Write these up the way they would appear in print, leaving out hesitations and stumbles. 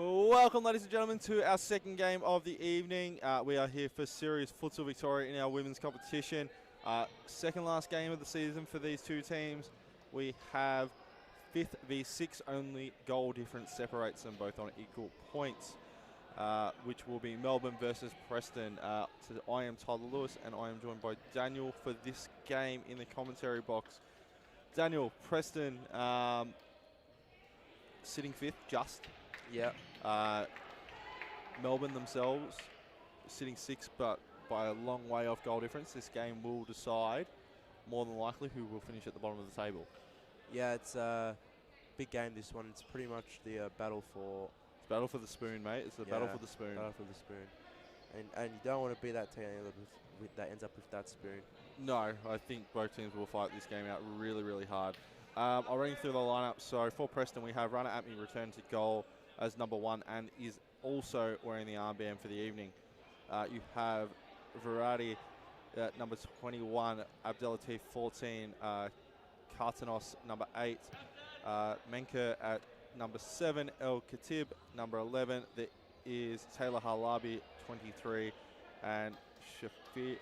Welcome, ladies and gentlemen, to our second game of the evening. We are here for Serious Futsal Victoria in our women's competition. Second last game of the season for these two teams. We have 5th v 6, only goal difference separates them both on equal points, which will be Melbourne versus Preston. So I am Tyler Lewis and I am joined by Daniel for this game in the commentary box. Daniel, Preston sitting 5th, just. Yeah. Melbourne themselves sitting 6th, but by a long way off goal difference. This game will decide, more than likely, who will finish at the bottom of the table. Yeah, it's a big game, this one. It's pretty much the battle for... It's battle for the spoon, mate. It's the battle for the spoon. Battle for the spoon. And you don't want to be that team that ends up with that spoon. No, I think both teams will fight this game out really, really hard. I'll run through the lineup. So for Preston, we have Runner Atme return to goal as number 1 and is also wearing the armband for the evening. You have Verratti at number 21, Abdelatif 14, Kartanos number 8, Menka at number 7, El Khatib number 11. There is Taylor Halabi 23 and Shafifi,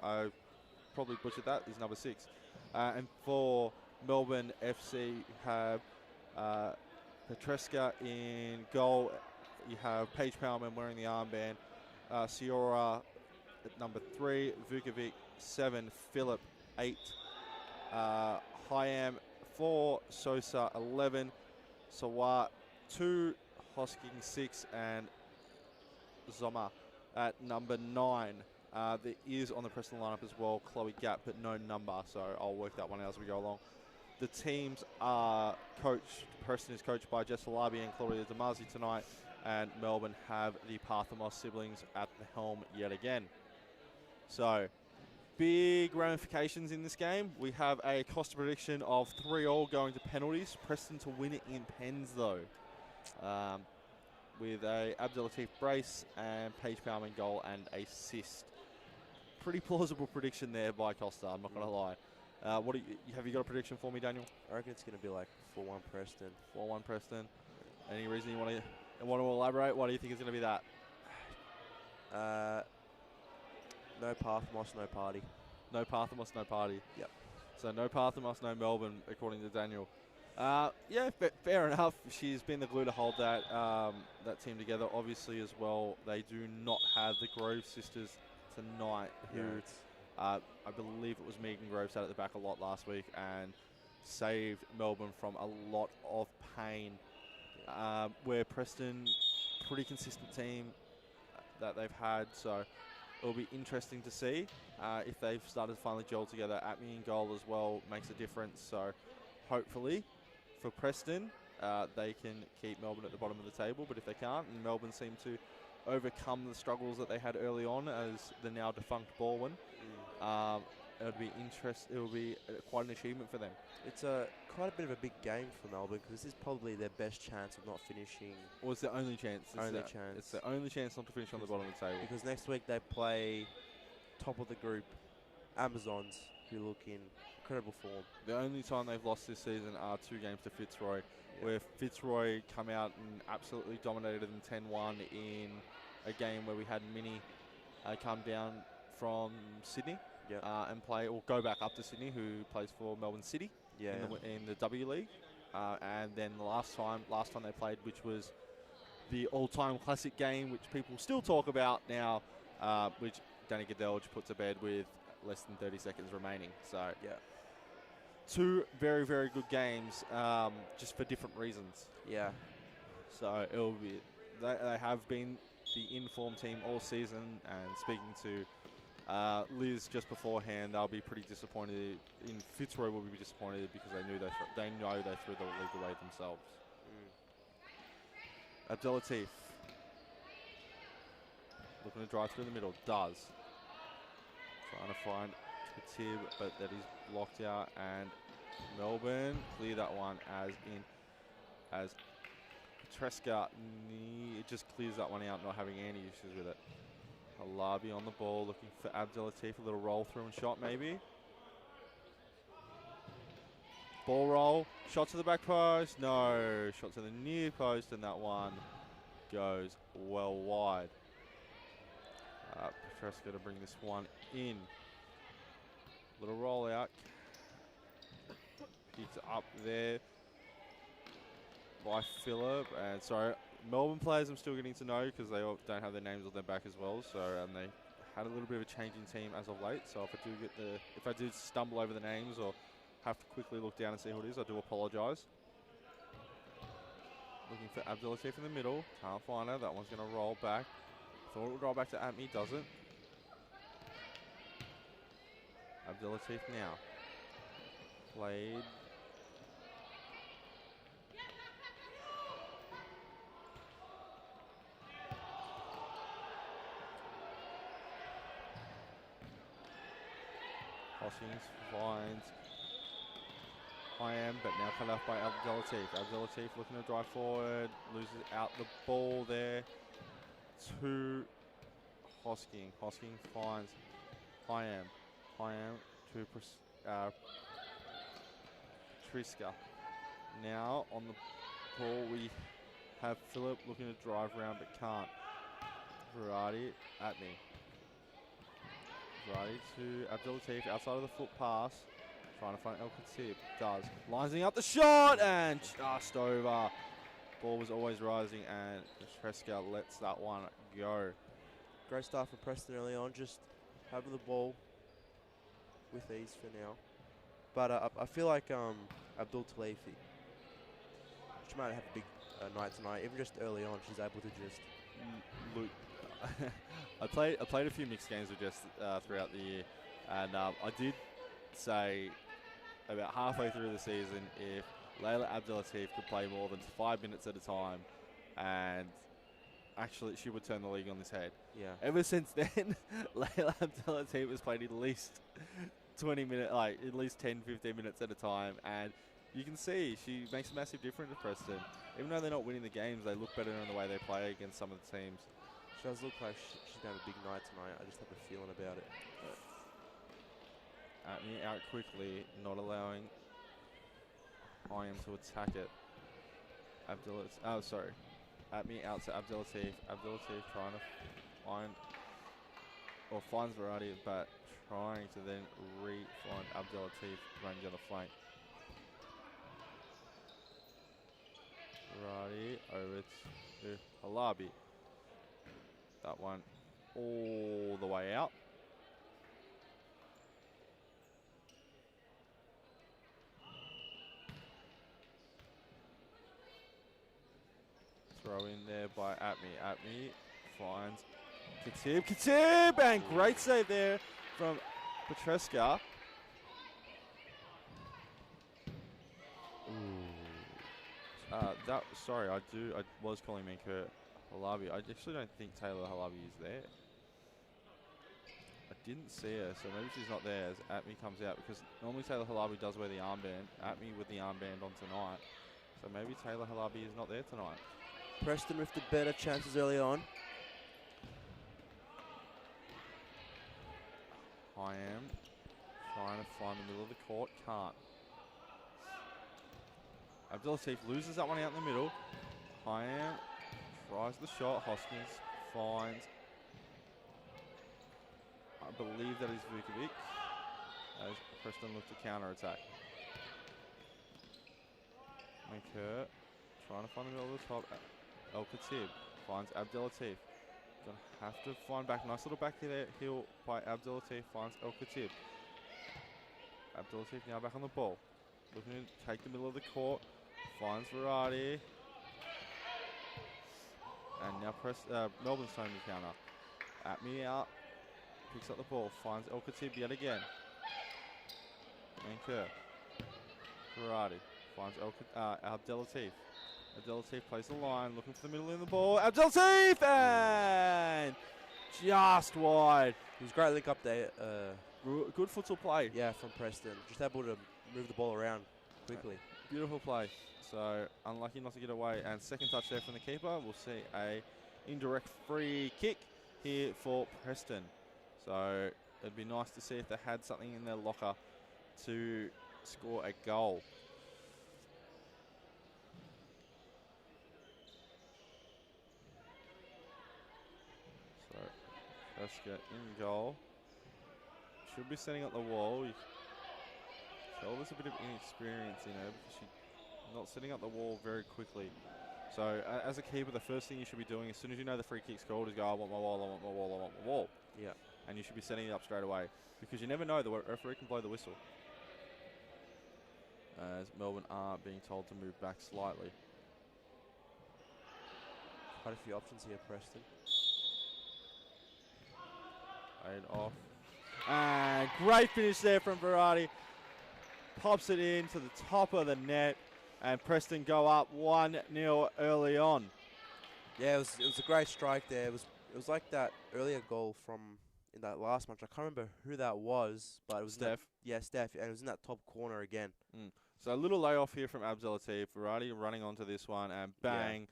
I probably butchered that, is number 6. And for Melbourne FC, you have Petreska in goal. You have Paige Palman wearing the armband. Ciora at number 3. Vukovic 7. Phillip 8. Hyam 4. Sosa 11. Sawat 2. Hosking 6. And Zoma at number 9. There is on the Preston lineup as well Chloe Gap, but no number, so I'll work that one out as we go along. The teams are coached. Preston is coached by Jess Alabi and Claudia Damazi tonight, and Melbourne have the Parthamos siblings at the helm yet again. So, big ramifications in this game. We have a cost prediction of 3-all going to penalties. Preston to win it in pens, though. With a Abdelatif brace and Paige Palman goal and assist. Pretty plausible prediction there by Costa, I'm not going to lie. Have you got a prediction for me, Daniel? I reckon it's going to be like 4-1 Preston. 4-1 Preston. Any reason you want to elaborate? Why do you think it's going to be that? No Parthamos, no party. No Parthamos, no party. Yep. So no Parthamos, no Melbourne, according to Daniel. Yeah, fair enough. She's been the glue to hold that team together. Obviously, as well, they do not have the Grove sisters tonight, who I believe it was Megan Grove sat at the back a lot last week and saved Melbourne from a lot of pain. Where Preston, pretty consistent team that they've had, so it'll be interesting to see if they've started to finally gel together. Atme in goal as well makes a difference, so hopefully for Preston, they can keep Melbourne at the bottom of the table, but if they can't, and Melbourne seem to overcome the struggles that they had early on as the now defunct Baldwin, it will be quite an achievement for them. It's quite a bit of a big game for Melbourne because this is probably their best chance of not finishing. Well, it's the only chance. It's the only chance not to finish on the bottom of the table. Because next week they play top of the group Amazons, who look in incredible form. The only time they've lost this season are 2 games to Fitzroy, where Fitzroy come out and absolutely dominated them 10-1 in a game where we had Minnie come down from Sydney and play, or go back up to Sydney, who plays for Melbourne City in the W League. And then the last time they played, which was the all-time classic game, which people still talk about now, which Danny Goodell put to bed with less than 30 seconds remaining. So, 2 very, very good games, just for different reasons. Yeah. So it'll be. They have been the informed team all season, and speaking to Liz just beforehand, they'll be pretty disappointed. In Fitzroy will be disappointed because they know they threw the league away themselves. Abdelatif looking to drive through the middle. Does. Trying to find Khatib, but that is blocked out, and Melbourne clear that one as Petreska just clears that one out, not having any issues with it. Halabi on the ball, looking for Abdelatif, a little roll through and shot maybe. Ball roll. Shot to the back post. No. Shot to the near post, and that one goes well wide. Petreska to bring this one in. Little roll out. Picked up there by Phillip. And sorry, Melbourne players I'm still getting to know because they all don't have their names on their back as well. So they had a little bit of a change in team as of late. So if I do stumble over the names or have to quickly look down and see who it is, I do apologise. Looking for Abdulatif in the middle. Can't find her. That one's going to roll back. Thought it would roll back to Atmi. Doesn't. Abdulatif now. Played. Hoskins finds I am, but now cut off by Abdulatif. Abdulatif looking to drive forward, loses out the ball there to Hosking. Hosking finds I am to Triska. Now on the ball we have Phillip looking to drive around but can't. Verratti at me. Verratti to Abdulatif outside of the foot pass. Trying to find El Khatib. Does. Lining up the shot and just over. Ball was always rising and Treska lets that one go. Great start for Preston early on, just having the ball with ease for now. But I feel like Abdul Talifi, she might have a big night tonight. Even just early on, she's able to just loot. I played a few mixed games with Jess throughout the year, and I did say about halfway through the season if Layla Abdulatif could play more than 5 minutes at a time, and actually she would turn the league on its head. Yeah. Ever since then, Layla Abdulatif has played at least 20 minutes, like at least 10, 15 minutes at a time, and you can see she makes a massive difference to Preston. Even though they're not winning the games, they look better in the way they play against some of the teams. She does look like she's going to have a big night tonight. I just have a feeling about it. Atmi out quickly, not allowing I am to attack it. Atmi out to Abdulatif. Abdulatif trying to find, or finds Verratti, but trying to then re-find Abdulatif running down the flank. Verratti over to Halabi. That one all the way out. Throw in there by Atmi. Atmi finds Khatib, and great save there from Petreska. Sorry, I was calling Manker Halabi. I actually don't think Taylor Halabi is there. I didn't see her, so maybe she's not there as Atmi comes out, because normally Taylor Halabi does wear the armband. Atmi with the armband on tonight. So maybe Taylor Halabi is not there tonight. Preston with the better chances early on. I am trying to find the middle of the court, can't. Abdulatif loses that one out in the middle. I am tries the shot. Hoskins finds, I believe that is Vukovic, as Preston look to counter attack. Manker trying to find the middle of the top. El Khatib finds Abdulatif. Gonna have to find back. Nice little back heel by Abdulatif. Finds El Khatib. Abdulatif now back on the ball. Looking to take the middle of the court. Finds Verratti. And now Melbourne's trying to counter. Atmi out. Picks up the ball. Finds El Khatib yet again. Manker. Verratti. Finds Abdulatif. Abdulatif plays the line, looking for the middle in the ball. Abdulatif, and just wide. It was a great link up there. Good futsal play. Yeah, from Preston. Just able to move the ball around quickly. Beautiful play. So unlucky not to get away. And second touch there from the keeper. We'll see a indirect free kick here for Preston. So it'd be nice to see if they had something in their locker to score a goal. Petreska in goal. Should be setting up the wall. You tell there's a bit of inexperience in her because she's not setting up the wall very quickly. So as a keeper, the first thing you should be doing as soon as you know the free kick's called is go, I want my wall, I want my wall, I want my wall. Yeah. And you should be setting it up straight away because you never know, the referee can blow the whistle. As Melbourne are being told to move back slightly. Quite a few options here, Preston. Laid off. And great finish there from Verratti. Pops it in to the top of the net. And Preston go up 1-0 early on. Yeah, it was a great strike there. It was like that earlier goal from in that last match. I can't remember who that was, but it was Steph. Steph, and it was in that top corner again. So a little layoff here from Abdelatif. Verratti running onto this one and bang,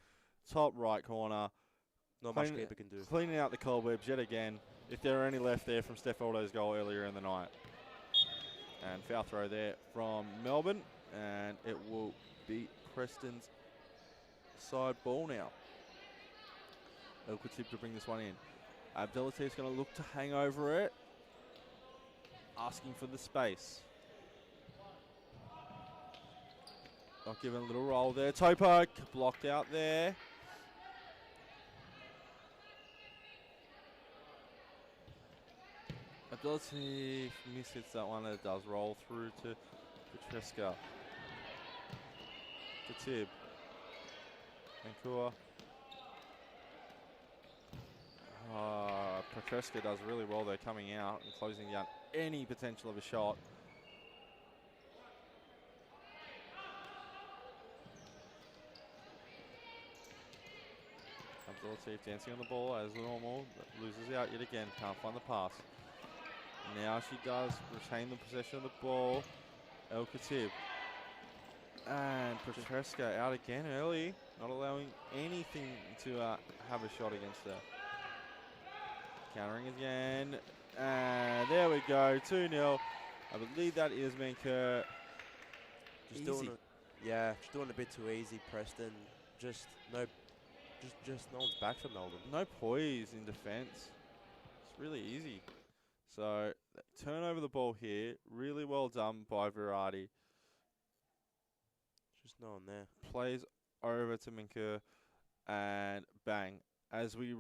top right corner. Not much keeper can do. Cleaning out the cobwebs yet again. If there are any left there from Steph Aldo's goal earlier in the night. And foul throw there from Melbourne, and it will be Preston's side ball now. Elkatib to bring this one in. Abdelatif's going to look to hang over it, asking for the space. Not giving a little roll there. Toe poke, blocked out there. Abdelatif mishits that one, and it does roll through to Petreska. To Tib. Vancouver. Petreska does really well there, coming out and closing down any potential of a shot. Abdelatif dancing on the ball as normal, but loses out yet again, can't find the pass. Now she does retain the possession of the ball. El Khatib. And Petreska out again early, not allowing anything to have a shot against her. Countering again. And there we go, 2-0. I believe that is Menker. Just doing it, yeah, just doing it a bit too easy, Preston. Just no one's back for Melbourne. No poise in defence. It's really easy. So turn over the ball here. Really well done by Verratti. Just no one there. Plays over to Menker and bang. As we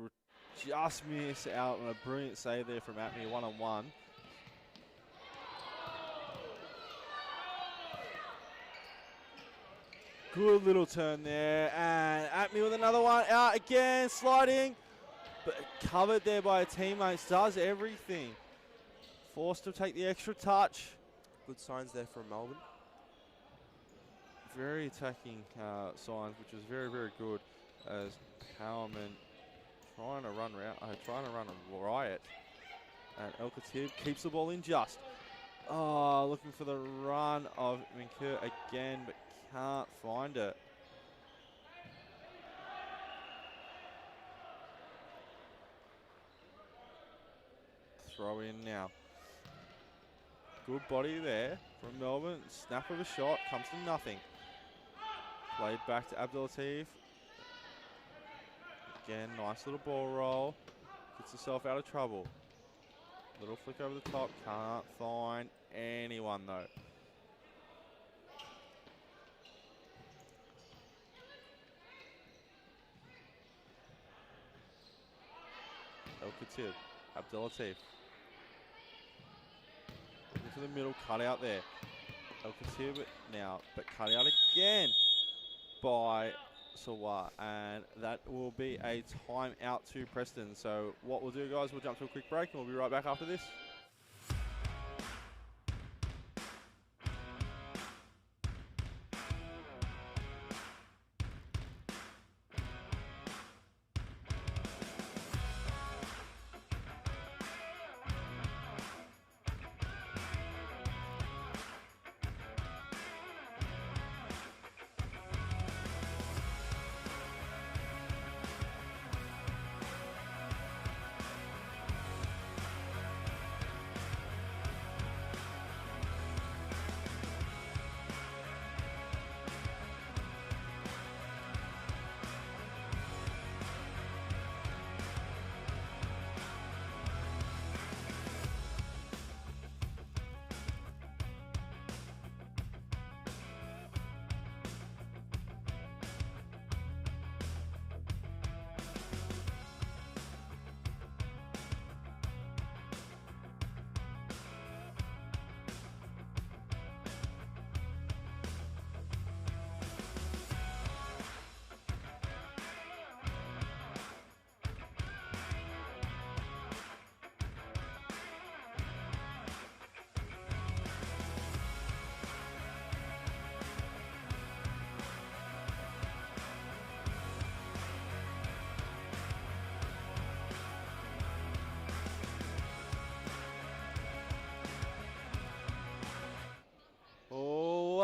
just miss out on a brilliant save there from Atmi, one-on-one. Good little turn there, and Atmi with another one, out again, sliding, but covered there by her teammates, does everything. Forced to take the extra touch. Good signs there from Melbourne. Very attacking signs, which is very, very good, as Powerman trying to run a riot. And El Khatib keeps the ball in just. Oh, looking for the run of Menker again, but can't find it. Throw in now. Good body there from Melbourne. Snap of a shot, comes to nothing. Played back to Abdelatif. Again, nice little ball roll. Gets herself out of trouble. Little flick over the top, can't find anyone though. El Khatib, Abdelatif. Into the middle, cut out there. El Khatib now, but cut out again by Sawar, and that will be a timeout to Preston. So what we'll do, guys, we'll jump to a quick break and we'll be right back after this.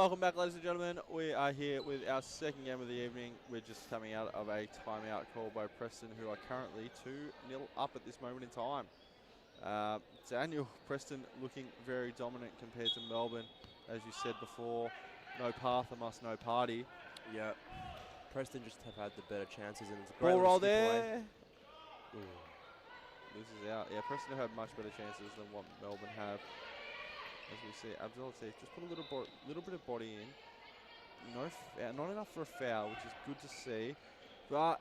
welcome back, ladies and gentlemen. We are here with our second game of the evening. We're just coming out of a timeout call by Preston, who are currently 2-0 up at this moment in time. Daniel, Preston looking very dominant compared to Melbourne. As you said before, no path, no party. Yeah. Preston just have had the better chances, and it's a great Ball roll skip away. there. This is out. Yeah, Preston have had much better chances than what Melbourne have. As we see, Abdulatif just put a little bit of body in. Not enough for a foul, which is good to see. But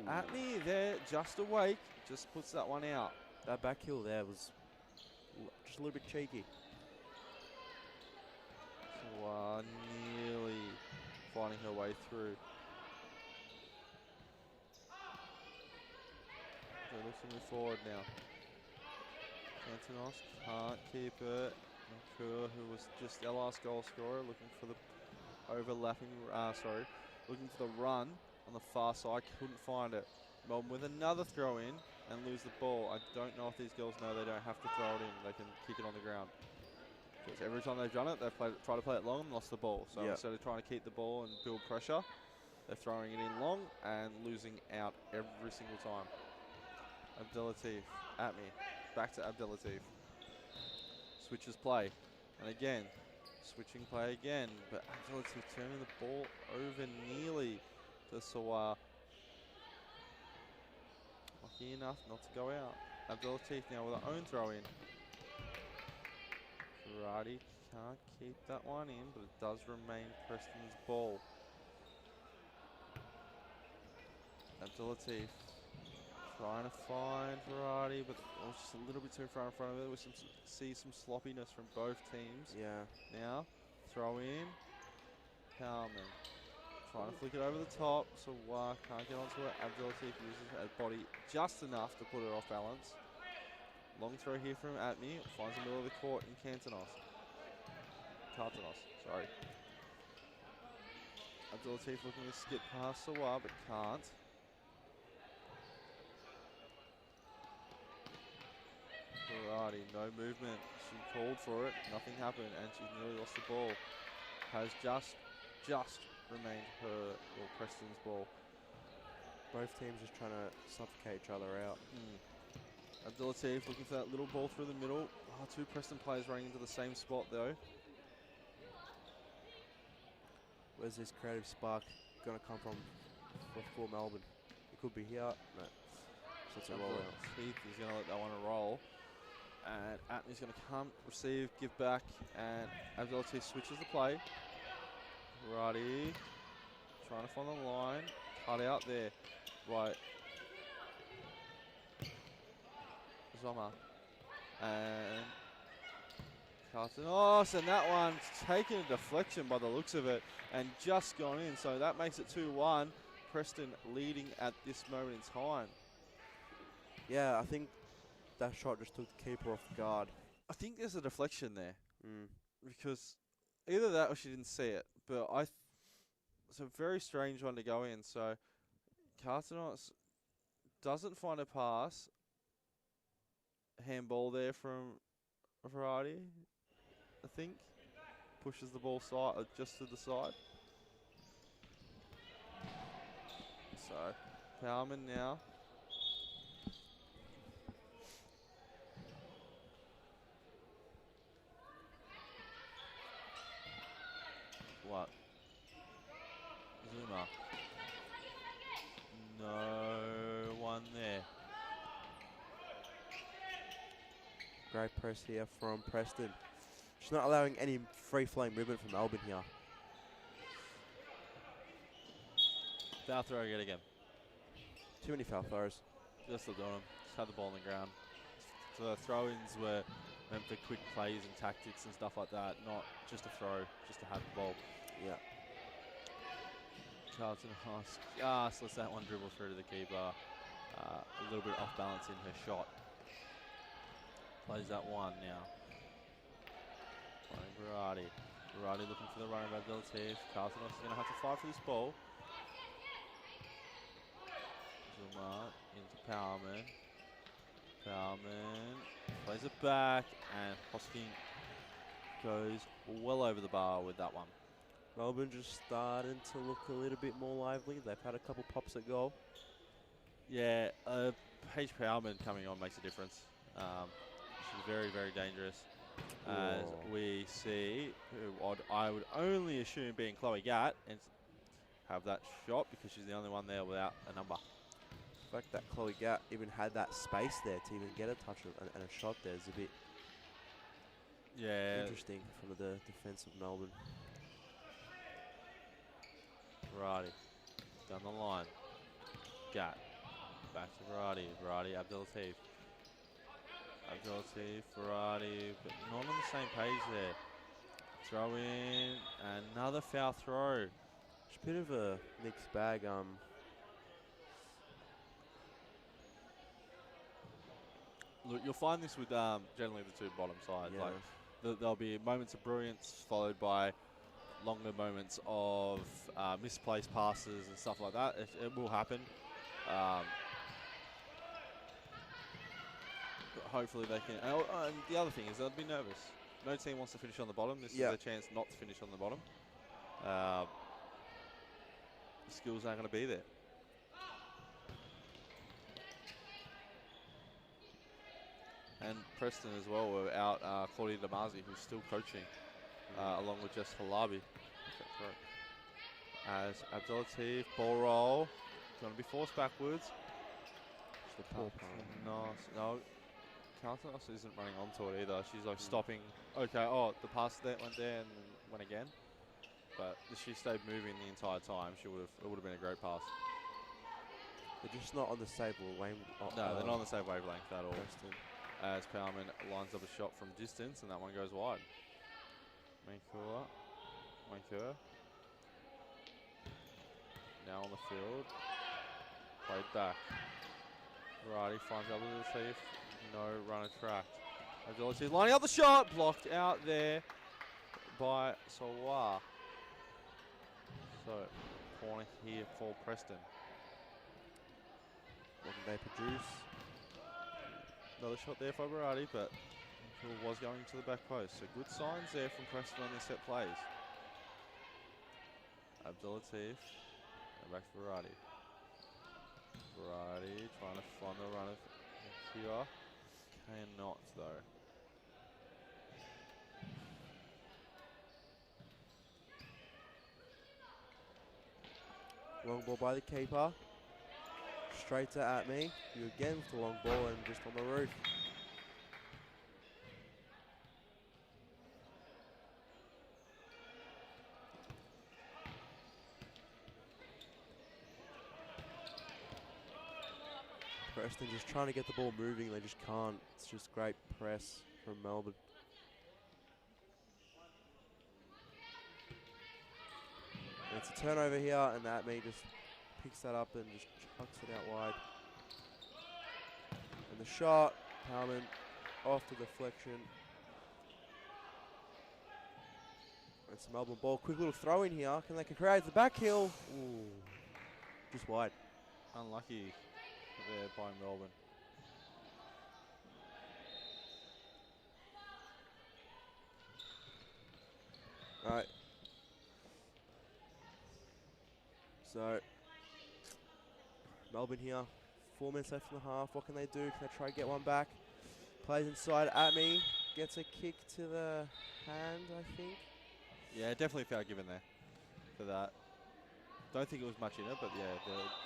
Atney there, just awake, just puts that one out. That back heel there was just a little bit cheeky. So, nearly finding her way through. So looks to move forward now. Antonos can't keep it. Kur, who was just our last goal scorer, looking for the looking for the run on the far side, couldn't find it. Melbourne with another throw in and lose the ball. I don't know if these girls know they don't have to throw it in, they can kick it on the ground. Because every time they've done it, they've tried to play it long and lost the ball. So instead of trying to keep the ball and build pressure, they're throwing it in long and losing out every single time. Abdelatif, at me, back to Abdelatif. Switches play, and again, switching play again, but Abdelatif turning the ball over nearly to Sawar. Lucky enough not to go out. Abdelatif now with her own throw in. Karate can't keep that one in, but it does remain Preston's ball. Abdelatif trying to find Variety, but just a little bit too far in front of it. We see some sloppiness from both teams. Yeah. Now, throw in. Kalman trying to flick it over the top. So can't get onto it. Abdelatif uses her body just enough to put her off balance. Long throw here from Atmi. Finds the middle of the court in Cartanos, sorry. Abdelatif looking to skip past Sawar, but can't. Variety, no movement. She called for it, nothing happened, and she nearly lost the ball. Has just remained Preston's ball. Both teams just trying to suffocate each other out. Abdelatif looking for that little ball through the middle. Two Preston players running into the same spot though. Where's this creative spark going to come from for Melbourne? It could be here. No. So it's a roll out. Heath is going to let that one roll. And Atney's going to come, receive, give back, and Abdelatif switches the play. Righty, trying to find the line, cut out there. Right. Zoma. And Cartanos, and that one's taken a deflection by the looks of it, and just gone in. So that makes it 2-1. Preston leading at this moment in time. Yeah, I think that shot just took the keeper off guard. I think there's a deflection there. Because either that or she didn't see it. But it's a very strange one to go in. So Cartanos doesn't find a pass. Handball there from Variety, I think. Pushes the ball just to the side. So Powerman now. What? Zuma. No one there. Great press here from Preston. She's not allowing any free flowing movement from Melbourne here. Foul throw again. Too many foul throws. Just doing them. Just had the ball on the ground. So the throw-ins were meant for quick plays and tactics and stuff like that, not just a throw, just to have the ball. Yeah. Carlton just lets that one dribble through to the keeper. A little bit off balance in her shot. Plays that one now. Playing Variety. Variety looking for the run of Abdelatif. Carlton is going to have to fight for this ball. Zuma into Powerman. Powerman plays it back, and Hosking goes well over the bar with that one. Melbourne just starting to look a little bit more lively. They've had a couple pops at goal. Yeah, Paige Powman coming on makes a difference. She's very, very dangerous. As we see, who I would only assume being Chloe Gatt, and have that shot because she's the only one there without a number. The fact that Chloe Gatt even had that space there to even get a touch and a shot there is a bit interesting from the defence of Melbourne. Varady down the line. Gatt back to Varady. Varady, Abdelatif. Abdelatif, Varady, but not on the same page there. Throw in, another foul throw. It's a bit of a mixed bag. Look, you'll find this with generally the two bottom sides. Yeah. Like there'll be moments of brilliance followed by longer moments of misplaced passes and stuff like that. It will happen. But hopefully they can. And the other thing is they'll be nervous. No team wants to finish on the bottom. This is their chance not to finish on the bottom. The skills aren't going to be there. And Preston as well were out Claudia Damazi, who's still coaching, along with Jess Halabi. As Abdelatif, ball roll, going to be forced backwards. No, Carlton isn't running onto it either. She's like stopping. Okay, the pass that went there and went again. But if she stayed moving the entire time, it would have been a great pass. They're just not on the same wavelength. No, they're not on the same wavelength at all. Preston. As Powman lines up a shot from distance, and that one goes wide. Mankur. Now on the field. Played back. Varady finds Abdelatif. No runner tracked. Abdelatif lining up the shot. Blocked out there by Sawar. So, corner here for Preston. What can they produce? Another shot there for Varady, but it was going to the back post. So good signs there from Preston on their set plays. Abdelatif, and back to Varady. Varady trying to find the run of here. Cannot though. Long ball by the keeper. Straight to at me. You again with the long ball and just on the roof. Preston just trying to get the ball moving. They just can't. It's just great press from Melbourne. And it's a turnover here, and that me just picks that up and just chucks it out wide. And the shot, Powman off the deflection. It's a Melbourne ball. Quick little throw in here. Can they create the back heel? Ooh, just wide. Unlucky there by Melbourne. All right. So, Melbourne here, 4 minutes left in the half. What can they do? Can they try to get one back? Plays inside at me, gets a kick to the hand, I think. Yeah, definitely a foul given there for that. Don't think it was much in it, but yeah,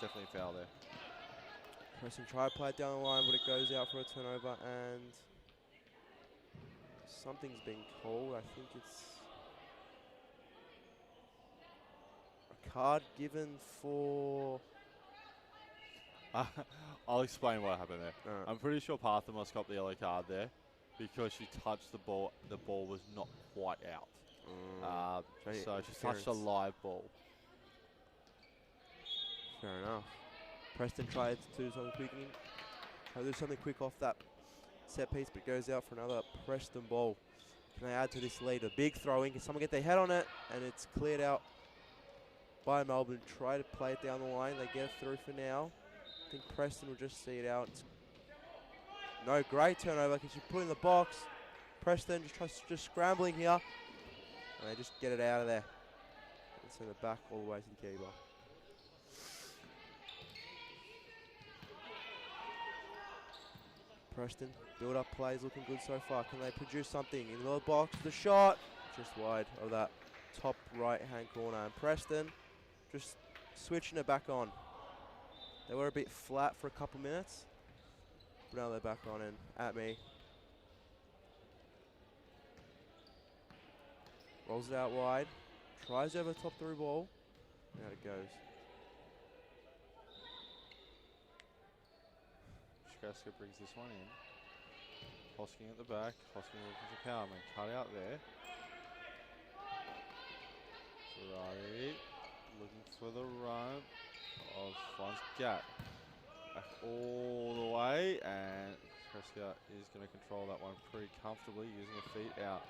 definitely a foul there. Preston try to play it down the line, but it goes out for a turnover, and something's been called. I think it's a card given for... I'll explain what happened there. Right. I'm pretty sure Parthamos got the yellow card there because she touched the ball. The ball was not quite out. So she touched a live ball. Fair enough. Preston tried to do something quick. Try to do something quick off that set piece, but goes out for another Preston ball. Can they add to this lead? A big throw in. Can someone get their head on it? And it's cleared out by Melbourne. Try to play it down the line. They get it through for now. I think Preston will just see it out. No, great turnover. Can she put it in the box? Preston just scrambling here. And they just get it out of there. and send it back all the way to the keeper. Preston, build-up plays looking good so far. Can they produce something in the box? The shot, just wide of that top right-hand corner. And Preston just switching it back on. They were a bit flat for a couple minutes, but now they're back on and at me. Rolls it out wide, tries over top through ball, and out it goes. Shkaska brings this one in. Hosking at the back. Hosking looking for Powerman. Cut out there. Ferrari looking for the run of Franz Gatt. Back all the way, and Shkaska is going to control that one pretty comfortably using her feet out.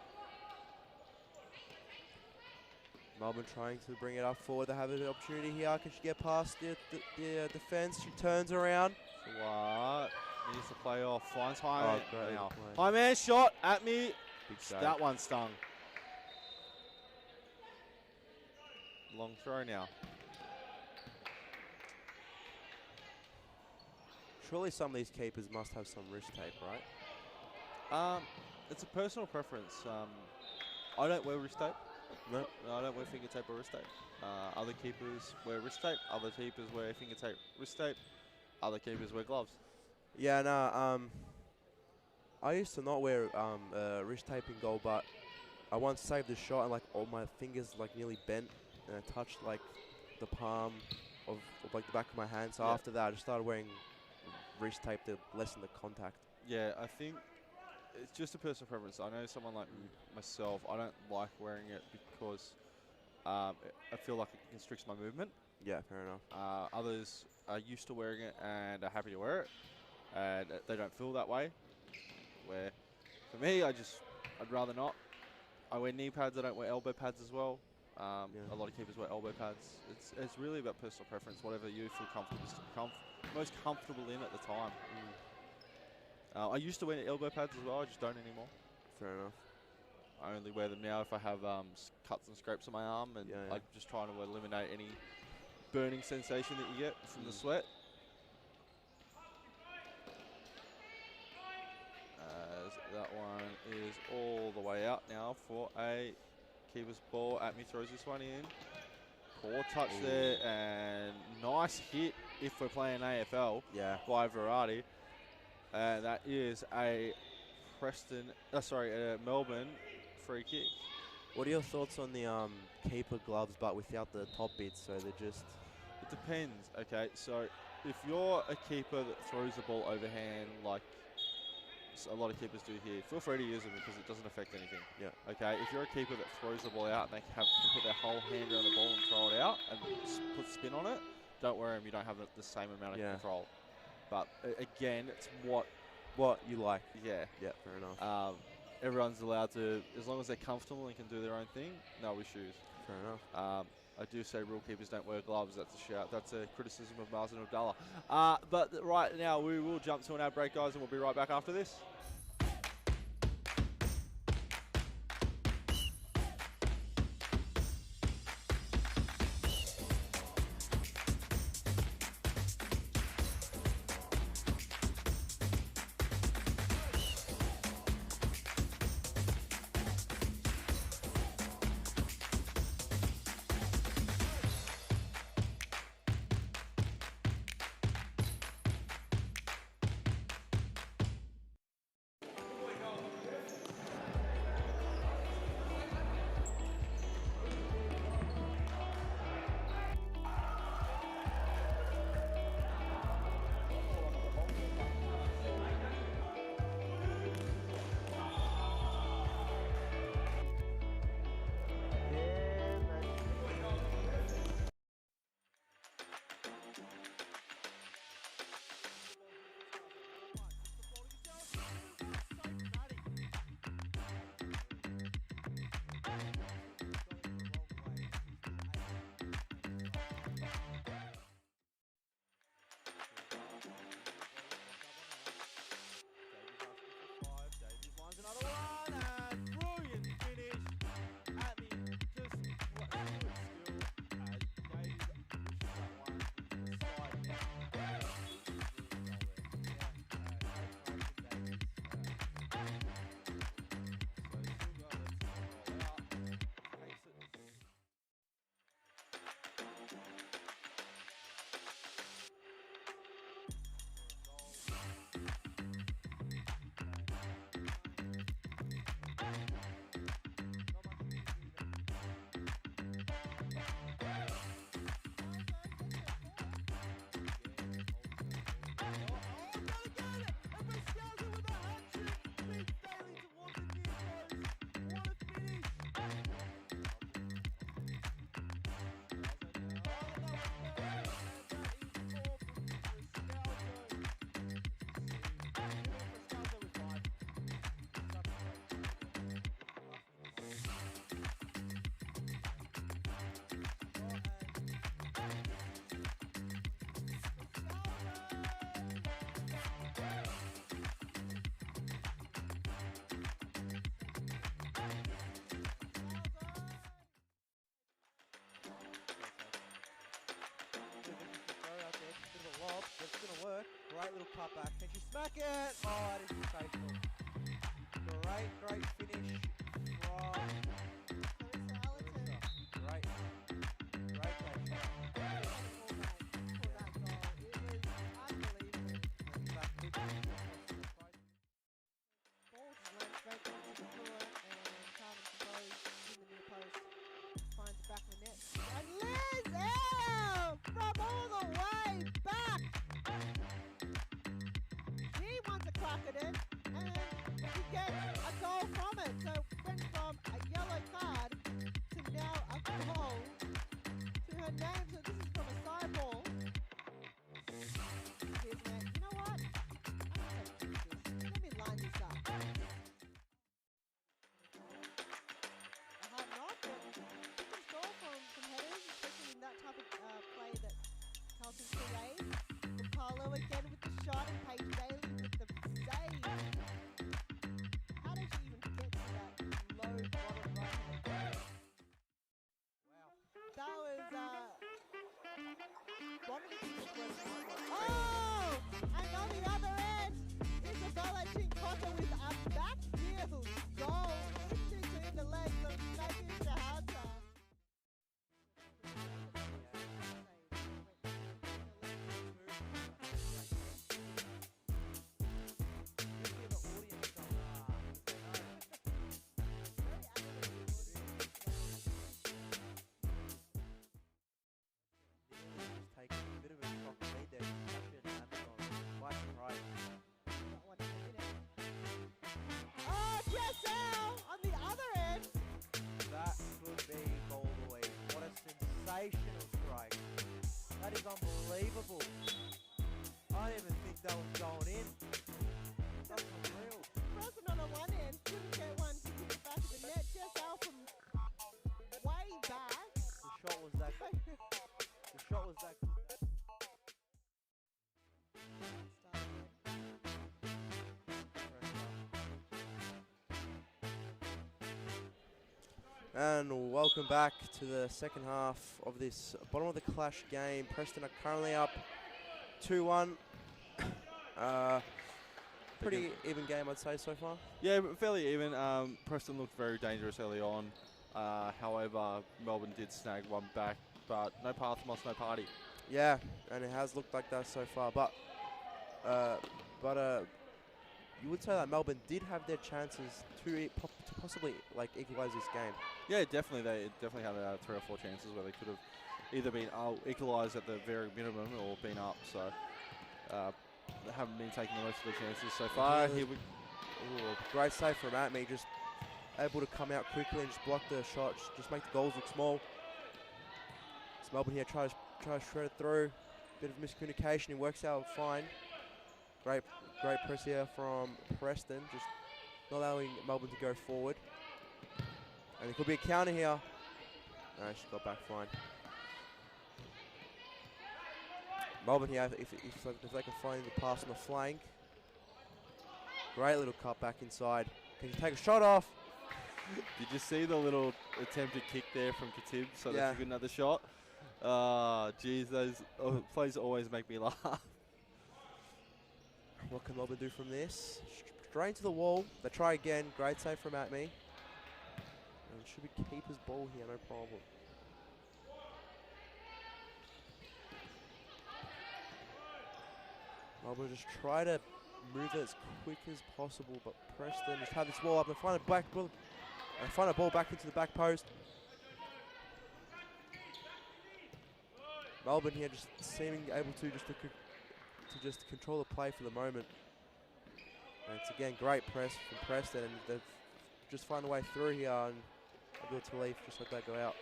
Melbourne trying to bring it up forward. They have an opportunity here. Can she get past the defence? She turns around. What? Needs to play off. Finds high great now. play. High man shot at me. Big save. That one stung. Long throw now. Surely some of these keepers must have some wrist tape, right? It's a personal preference. I don't wear wrist tape. No. No, I don't wear finger tape or wrist tape. Other keepers wear wrist tape. Other keepers wear finger tape, wrist tape. Other keepers wear gloves. Yeah, no. I used to not wear wrist tape in goal, but I once saved a shot and like all my fingers like nearly bent, and I touched like the palm of like the back of my hand. So Yeah. after that, I just started wearing wrist tape to lessen the contact. Yeah, I think it's just a personal preference. I know someone like myself, I don't like wearing it because I feel like it constricts my movement. Yeah, fair enough. Others are used to wearing it and are happy to wear it, and they don't feel that way. Where, for me, I'd rather not. I wear knee pads. I don't wear elbow pads as well. A lot of keepers wear elbow pads. It's really about personal preference. Whatever you feel most comfortable in at the time. I used to wear elbow pads as well. I just don't anymore. Fair enough. I only wear them now if I have cuts and scrapes on my arm, and I'm just trying to eliminate any burning sensation that you get from the sweat. As that one is all the way out now for a keeper's ball. At me throws this one in. Poor touch there, and nice hit if we're playing AFL by Verratti. And that is a Melbourne free kick. What are your thoughts on the keeper gloves but without the top bits, so they're just... It depends, okay? So if you're a keeper that throws the ball overhand like a lot of keepers do here, feel free to use them because it doesn't affect anything. Yeah. Okay, if you're a keeper that throws the ball out and they can put their whole hand around the ball and throw it out and put spin on it, don't worry them, you don't have the same amount of control. But again, it's what you like. Yeah. Yeah, fair enough. Everyone's allowed to, as long as they're comfortable and can do their own thing, no issues. Fair enough. I do say rule keepers don't wear gloves. That's a shout. That's a criticism of Marzin Abdallah. But right now we will jump to an ad break, guys, and we'll be right back after this. cut back. Can she smack it? Oh, it is sensational. Great finish from Great catch. Ball just went straight down to the floor, and Carmen Composed in the near post finds the back of the net. And Liz out from all the way back. She wants a crack at it, and she gets a goal from it. So it went from a yellow card to now a goal to her name. So this is from a side ball. Here's net. You know what? Let me line this up. A hard knock, but you can score from headers, especially in that type of play that Carlton creates. Carlo again with the shot, and Paige Daly with the save. How did she even get to that low bottom right-hand corner? Wow. That was one of the biggest questions. Oh! And on the other end, Isabella Chincotta with a back heel goal in between the legs of Megan Shahata. Taking a bit of a shock lead there. Oh, Jessel on the other end. That could be goal of the week. What a sensational strike. That is unbelievable. I didn't even think that was going in. That's unreal. Preston on the one end couldn't get one to hit the back of the net. Jessel from way back. The shot was that good. And welcome back to the second half of this bottom of the clash game. Preston are currently up 2-1. Pretty even game, I'd say, so far. Yeah, fairly even. Preston looked very dangerous early on. However, Melbourne did snag one back, but no Pathmos, no party. Yeah, and it has looked like that so far. But you would say that Melbourne did have their chances to possibly like equalise this game. Yeah, definitely. They definitely had 3 or 4 chances where they could have either been equalised at the very minimum or been up. So they haven't been taking the most of the chances so far. Here we. Ooh, great save from Atme, just able to come out quickly and just block the shot, just make the goals look small. So Melbourne here tries to shred it through. Bit of miscommunication, it works out fine. Great press here from Preston, just not allowing Melbourne to go forward. And it could be a counter here. No, she got back fine. Melbourne here, if they can find the pass on the flank. Great little cut back inside. Can you take a shot off? Did you see the little attempted kick there from Khatib so Yeah. that she got another shot? Geez, those plays always make me laugh. What can Melbourne do from this? Straight into the wall. They try again. Great save from Atme. And it should be keeper's ball here, no problem. Melbourne just try to move it as quick as possible, but Preston just have this ball up and find a ball back into the back post. Melbourne here just seeming able to just control the play for the moment. And it's again great press from Preston, and they've just found a way through here, and Abdul Talif just let that go out.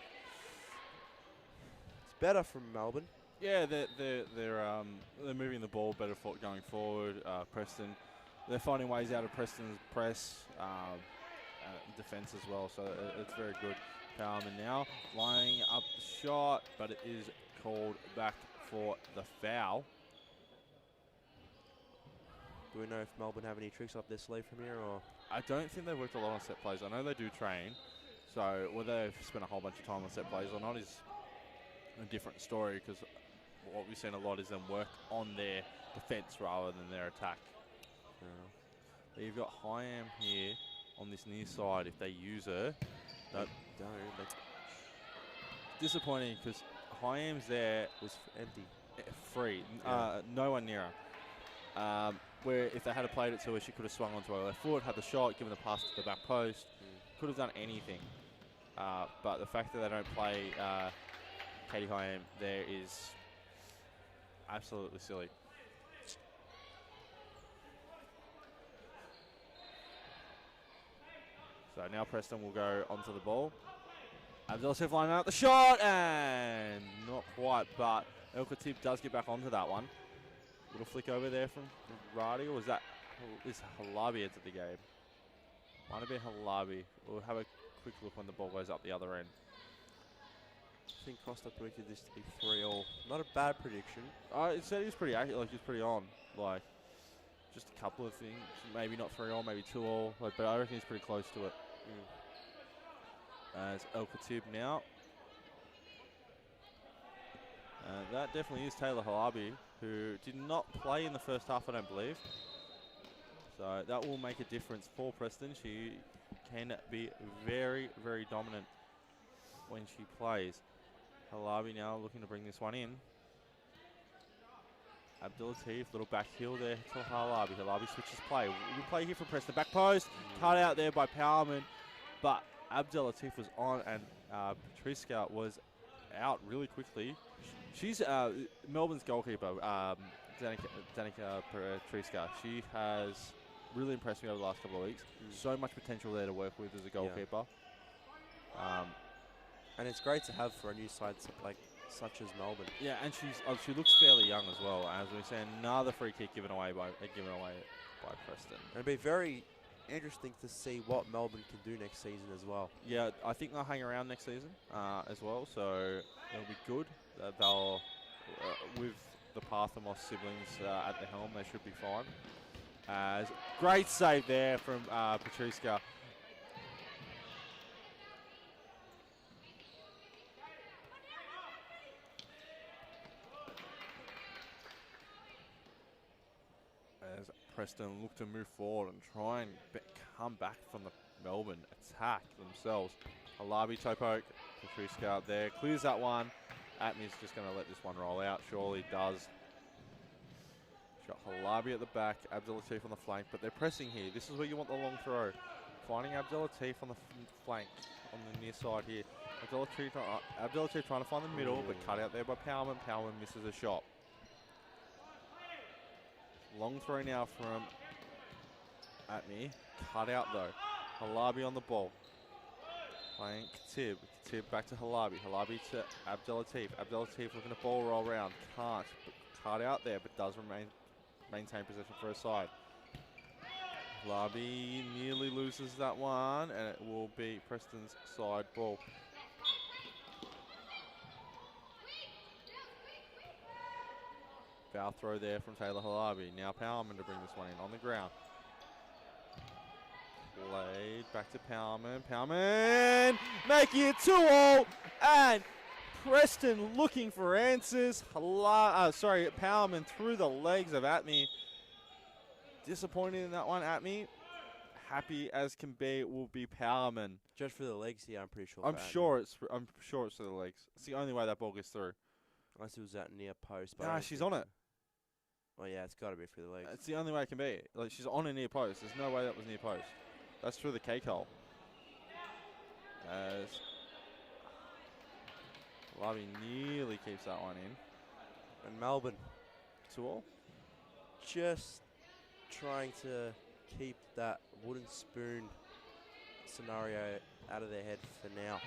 It's better from Melbourne. Yeah, they're moving the ball better going forward. Preston, they're finding ways out of Preston's press, defence as well. So it's very good. Powerman now lining up the shot, but it is called back for the foul. Do we know if Melbourne have any tricks up their sleeve from here, or? I don't think they've worked a lot on set plays. I know they do train, so whether they've spent a whole bunch of time on set plays or not is a different story, because what we've seen a lot is them work on their defence rather than their attack. But you've got Hyam here on this near side. If they use her, nope. Disappointing because Hyam's there Was empty. free. Yeah. No one near her. Where if they had played it to her, she could have swung onto her left foot, had the shot, given the pass to the back post, could have done anything. But the fact that they don't play Katie Hyam there is absolutely silly. So now Preston will go onto the ball. Abdelatif lining out the shot, and not quite, but El Khatib does get back onto that one. Little flick over there from Radi, or was that is Halabi entered the game? Might have been Halabi. We'll have a quick look when the ball goes up the other end. I think Costa predicted this to be 3-3. Not a bad prediction. It said he was pretty accurate, like he was pretty on. Like, just a couple of things. Maybe not 3-3, maybe 2-2. Like, but I reckon he's pretty close to it. As El Khatib now. That definitely is Taylor Halabi, who did not play in the first half, I don't believe. So that will make a difference for Preston. She can be very, very dominant when she plays. Halabi now looking to bring this one in. Abdelatif, little back heel there to Halabi. Halabi switches play. We play here for Preston. Back post, cut out there by Powerman, but Abdelatif was on and Patriska was out really quickly. She's Melbourne's goalkeeper, Danica Patriska. She has really impressed me over the last couple of weeks. So much potential there to work with as a goalkeeper. And it's great to have for a new side such as Melbourne. Yeah, and she looks fairly young as well. As we say, another free kick given away by Preston. It'll be very interesting to see what Melbourne can do next season as well. Yeah, I think they'll hang around next season as well, so it'll be good. They'll, with the Parthamos siblings at the helm, they should be fine. Great save there from Patriska. As Preston look to move forward and try and come back from the Melbourne attack themselves. Halabi toe poke, Patriska there, clears that one. Atmi's just going to let this one roll out, surely does. Got Halabi at the back, Abdelatif on the flank, but they're pressing here. This is where you want the long throw. Finding Abdelatif on the flank, on the near side here. Abdelatif trying to find the middle, but cut out there by Powerman. Powerman misses a shot. Long throw now from Atmi. Cut out though. Halabi on the ball. Playing Khatib. Khatib back to Halabi. Halabi to Abdelatif. Abdelatif looking to ball roll round. Can't. Cut out there, but does maintain possession for her side. Halabi nearly loses that one, and it will be Preston's side ball. Foul throw there from Taylor Halabi. Now Powerman to bring this one in on the ground. Played back to Powerman. Powerman making it 2-2, and Preston looking for answers. Powerman through the legs of Atmi. Disappointed in that one, Atmi. Happy as can be will be Powerman. Just for the legs here, I'm pretty sure. I'm sure it's for the legs. It's the only way that ball gets through. Unless it was that near post. But Nah, she's on it. Oh yeah, it's got to be for the legs. It's the only way it can be. Like, she's on a near post. There's no way that was near post. That's through the cake hole. As Lavi nearly keeps that one in. And Melbourne 2-2. Just trying to keep that wooden spoon scenario out of their head for now.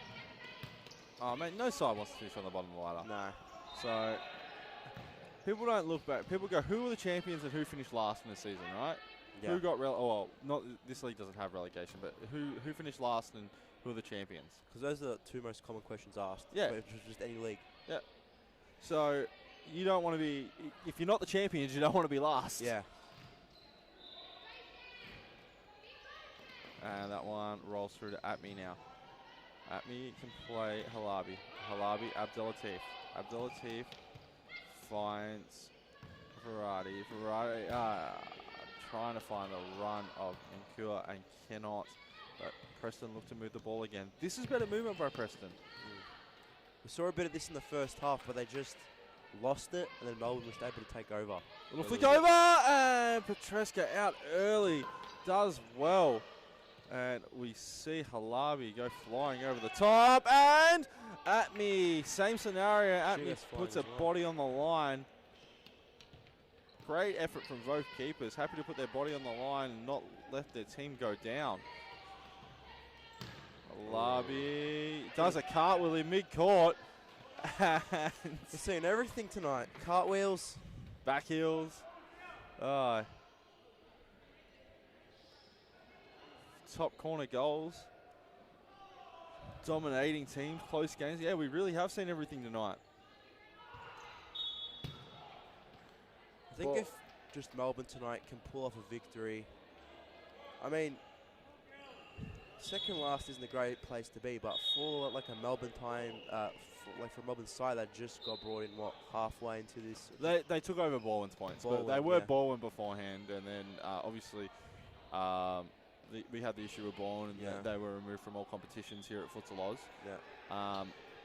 Oh man, no side wants to finish on the bottom of the ladder. No. So people don't look back. People go, who were the champions and who finished last in the season, right? Yeah. Who got not this league doesn't have relegation, but who finished last and who are the champions? Because those are the two most common questions asked. Yeah. For just any league. Yeah. So you don't want to be, if you're not the champions, you don't want to be last. Yeah. And that one rolls through to Atmi now. Atmi can play Halabi. Halabi, Abdelatif. Abdelatif finds Variety. Variety trying to find a run of Incur and cannot. But Preston look to move the ball again. This is better movement by Preston. We saw a bit of this in the first half, but they just lost it, and then Melbourne was able to take over. Little flick over, and Petreska out early. Does well. And we see Halabi go flying over the top, and Atme, same scenario. Atme puts a body on the line. Great effort from both keepers. Happy to put their body on the line and not let their team go down. Halabi does a cartwheel in mid-court. And we're seeing everything tonight. Cartwheels. Back heels. Top corner goals. Dominating teams, close games. Yeah, we really have seen everything tonight. I think if just Melbourne tonight can pull off a victory, I mean, second last isn't a great place to be, but for like a Melbourne time, for Melbourne side that just got brought in, what, halfway into this? They took over Baldwin's points, but they were Baldwin beforehand, and then obviously we had the issue with Baldwin, and they were removed from all competitions here at Futsal Oz. Yeah.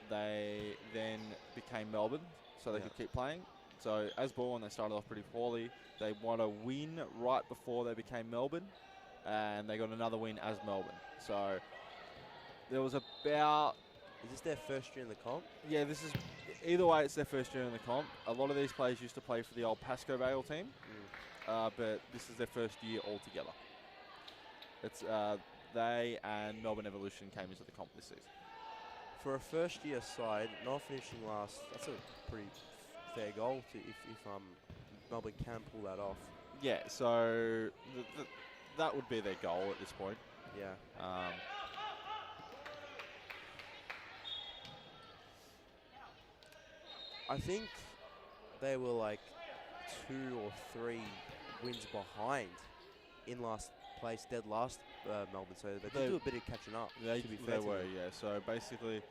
They then became Melbourne, so they could keep playing. So as Baldwin, they started off pretty poorly. They won a win right before they became Melbourne, and they got another win as Melbourne. So there was about... Is this their first year in the comp? Yeah, this is... Either way, it's their first year in the comp. A lot of these players used to play for the old Pascoe Vale team, but this is their first year altogether. It's they and Melbourne Evolution came into the comp this season. For a first-year side, not finishing last, that's a pretty fair goal to if Melbourne can pull that off. Yeah, so that would be their goal at this point. Yeah. I think they were like 2 or 3 wins behind in last place, dead last Melbourne, so they did do a bit of catching up. They were, yeah. So basically,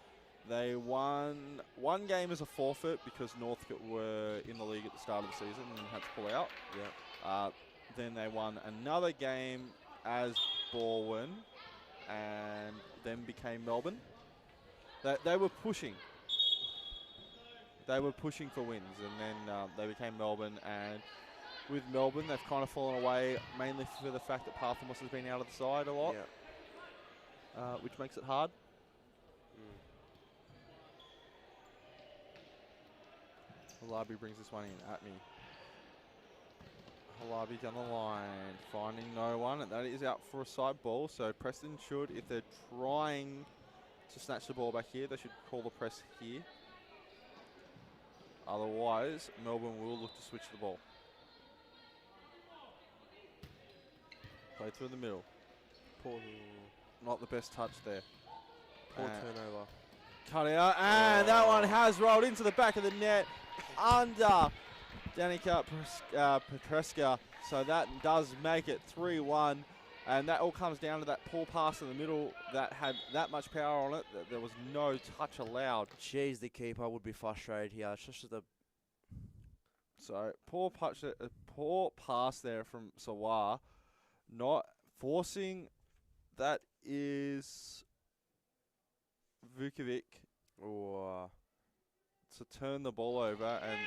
they won one game as a forfeit because Northcote were in the league at the start of the season and had to pull out. Yeah. Then they won another game as Baldwin and then became Melbourne. They were pushing. They were pushing for wins, and then they became Melbourne. And with Melbourne, they've kind of fallen away, mainly for the fact that Parthamos has been out of the side a lot, which makes it hard. Halabi brings this one in at me. Halabi down the line, finding no one, and that is out for a side ball. So Preston should, if they're trying to snatch the ball back here, they should call the press here. Otherwise, Melbourne will look to switch the ball. Play through the middle. Not the best touch there. Poor turnover. Cut out, and that one has rolled into the back of the net under Danica Petreska. So that does make it 3-1. And that all comes down to that poor pass in the middle that had that much power on it. There was no touch allowed. Jeez, the keeper would be frustrated here. It's just the... So poor pass there from Sawar. Not forcing. That is Vukovic to turn the ball over, and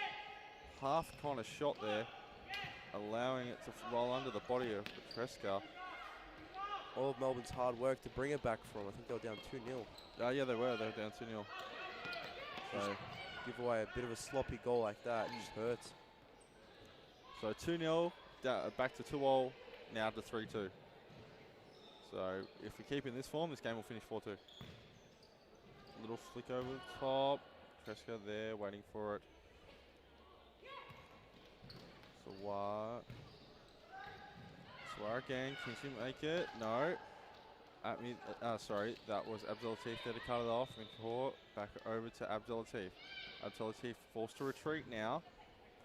half kind of shot there, allowing it to roll under the body of Petreska. All of Melbourne's hard work to bring it back from. I think they were down 2-0. Yeah, they were. They were down 2-0. So give away a bit of a sloppy goal like that. It just hurts. So 2-0, back to 2-0, now to 3-2. So if we keep in this form, this game will finish 4-2. Little flick over the top. Petreska there, waiting for it. Sawar again, can she make it? No. Sorry, that was Abdelatif there to cut it off. McCourt back over to Abdelatif. Abdelatif forced to retreat now.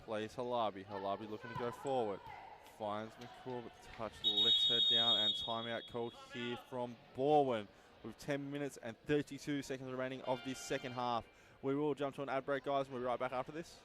Plays Halabi. Halabi looking to go forward. Finds McCourt, but the touch lets her down, and timeout called here from Baldwin with 10 minutes and 32 seconds remaining of this second half. We will jump to an ad break, guys, and we'll be right back after this.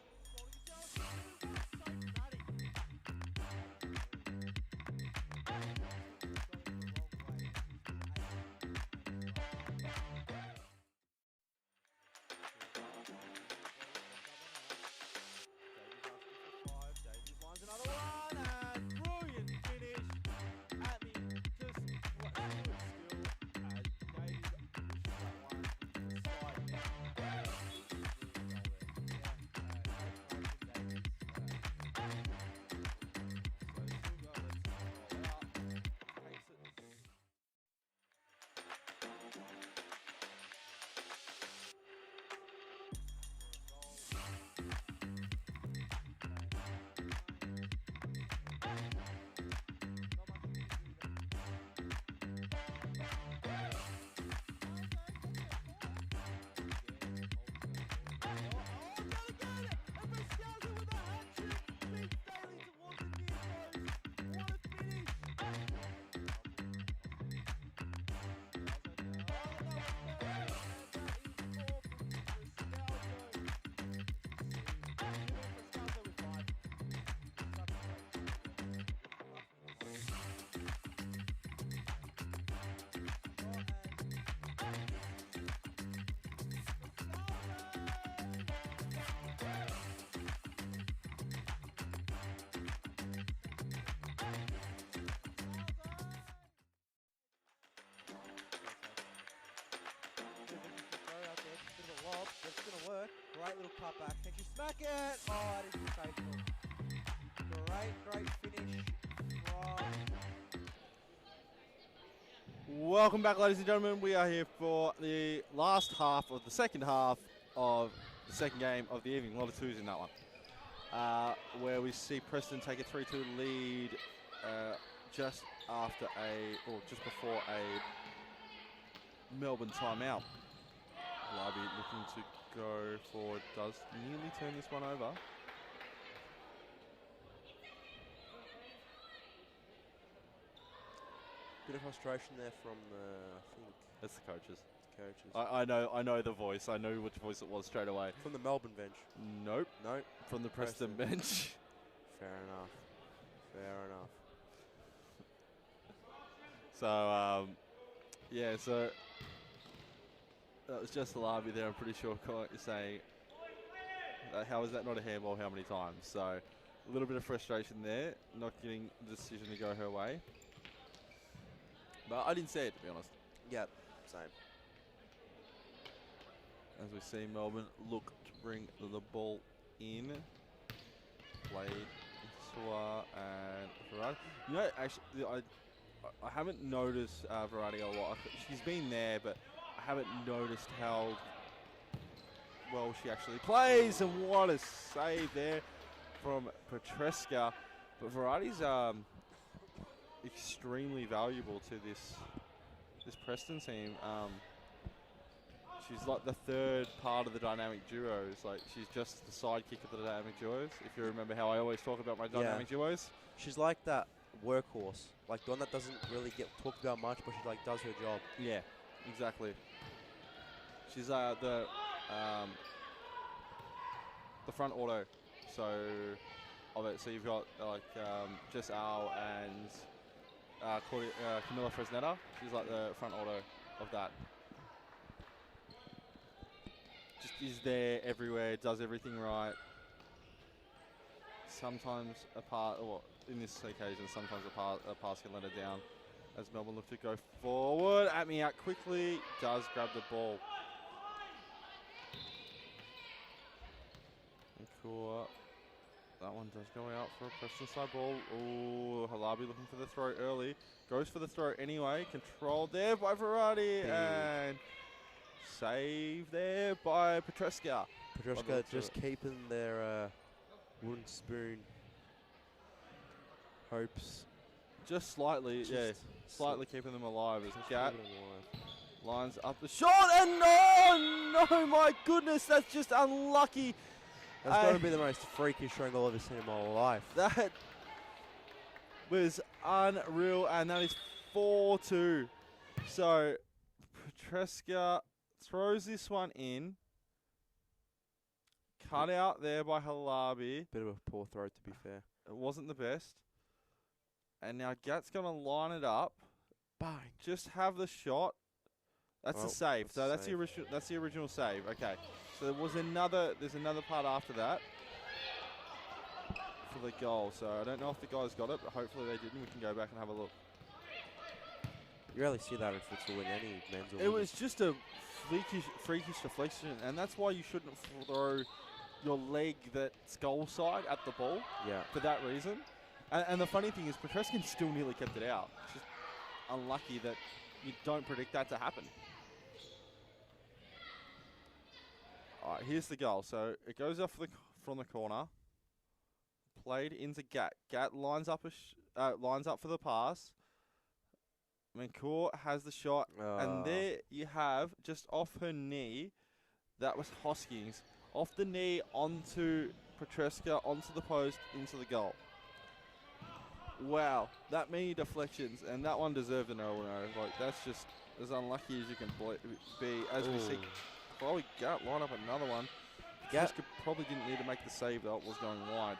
Great little cutback. Can she smack it? Oh, that is faithful. Great finish from... Welcome back, ladies and gentlemen. We are here for the last half of the second half of the second game of the evening. A lot of twos in that one. Where we see Preston take a 3-2 lead just before a Melbourne timeout. Larby looking to go forward, does nearly turn this one over. Bit of frustration there from the, I think... That's the coaches. Coaches. I know the voice. I know which voice it was straight away. From the Melbourne bench. Nope. Nope. From the Preston bench. Fair enough. So, yeah, so that was just the Larby there, I'm pretty sure, saying, how is that not a handball, how many times? So, a little bit of frustration there, not getting the decision to go her way. But I didn't see it, to be honest. Yeah, same. As we see Melbourne look to bring the ball in. Played Swa and Verratti. You know, actually, I haven't noticed Verratti a lot. She's been there, but I haven't noticed how well she actually plays. And what a save there from Petreska. But Verratti's extremely valuable to this Preston team. She's like the third part of the dynamic duos. Like, she's just the sidekick of the dynamic duos. If you remember how I always talk about my dynamic duos. She's like that workhorse. Like the one that doesn't really get talked about much, but she like does her job. Yeah, exactly. She's the front auto. So of it. So you've got like just Al and Camilla Fresnetta. She's like the front auto of that. Just is there everywhere, does everything right. Sometimes in this occasion, sometimes a pass can let her down. As Melbourne look to go forward, at me out quickly, does grab the ball. And cool. That one does go out for a Preston side ball. Oh, Halabi looking for the throw early. Goes for the throw anyway. Controlled there by Verratti. And save there by Petreska. Petreska just keeping their wooden spoon hopes. Just slightly, slightly keeping them alive as Gat lines up the shot. And no, my goodness, that's just unlucky. That's got to be the most freakish triangle I've ever seen in my life. That was unreal, and that is 4-2. So Petreska throws this one in. Cut out there by Halabi. Bit of a poor throw, to be fair. It wasn't the best. And now Gat's going to line it up. Bang. Just have the shot. That's the save. So that's the original. That's the original save. Okay. So there's another part after that for the goal. So I don't know if the guys got it, but hopefully they didn't. We can go back and have a look. You rarely see that in futsal in any men's or It was just a freakish deflection, and that's why you shouldn't throw your leg that's goal side at the ball. Yeah. For that reason. And the funny thing is, Petreskin still nearly kept it out. It's just unlucky that you don't predict that to happen. All right, here's the goal. So it goes off from the corner, played into Gat. Gat lines up for the pass. Mancourt has the shot, and there you have, just off her knee, that was Hoskins. Off the knee onto Petreska, onto the post, into the goal. Wow, that many deflections, and that one deserved an 0-0. Like, that's just as unlucky as you can be. As we see, Chloe Gat line up another one. Gat probably didn't need to make the save, though. It was going wide.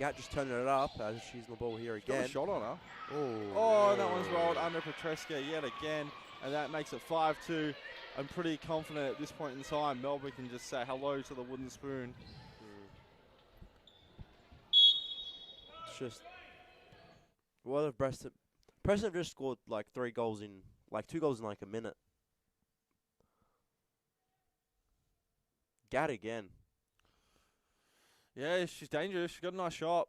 Gat just turning it up as she's on the ball here again. Got a shot on her. Oh, that one's rolled under Petreska yet again, and that makes it 5-2. I'm pretty confident at this point in time Melbourne can just say hello to the wooden spoon. It's just, what if Preston have just scored like 2 goals in like a minute. Gat again. Yeah, she's dangerous. She's got a nice shot.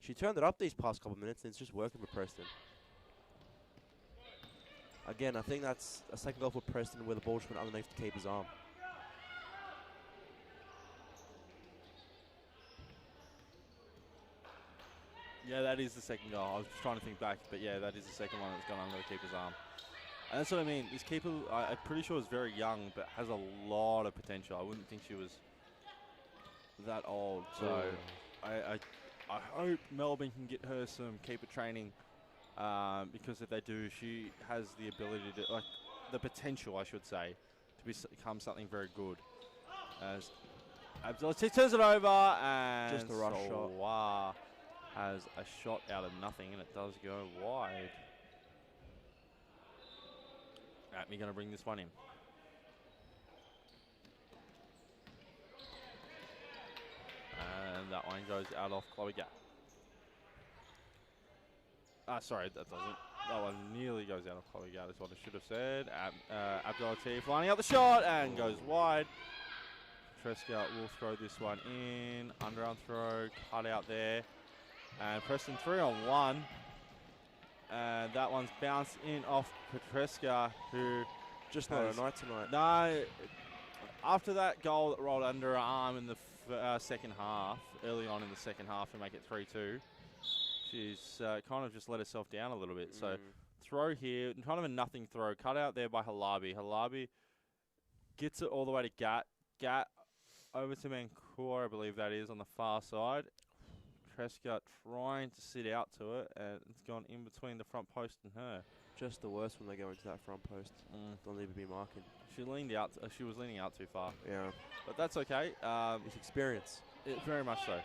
She turned it up these past couple of minutes, and it's just working for Preston. Again, I think that's a second goal for Preston where the ball just went underneath the keeper's arm. Yeah, that is the second goal. I was just trying to think back, but yeah, that is the second one that's gone under the keeper's arm. And that's what I mean. This keeper, I'm pretty sure, is very young, but has a lot of potential. I wouldn't think she was that old. So I hope Melbourne can get her some keeper training, because if they do, she has the ability to, like, the potential, I should say, to become something very good. As Abdullah turns it over, and just a rush shot. Has a shot out of nothing, and it does go wide. Atmi going to bring this one in. And that one goes out off Chloe Gatt. Sorry, that doesn't. That one nearly goes out of Chloe Gatt, is what I should have said. Abdul Latif lining up the shot and goes wide. Tresca will throw this one in. Underarm throw, cut out there. And Preston 3-on-1. And that one's bounced in off Petreska, who just not a night tonight. No, after that goal that rolled under her arm in the second half, early on in the second half to make it 3-2, she's kind of just let herself down a little bit. So throw here, kind of a nothing throw, cut out there by Halabi. Halabi gets it all the way to Gatt. Gatt over to Mancour, I believe that is, on the far side. Tresca trying to sit out to it, and it's gone in between the front post and her. Just the worst when they go into that front post. Don't need to be marking. She leaned out. She was leaning out too far. Yeah, but that's okay. It's experience. Very much so.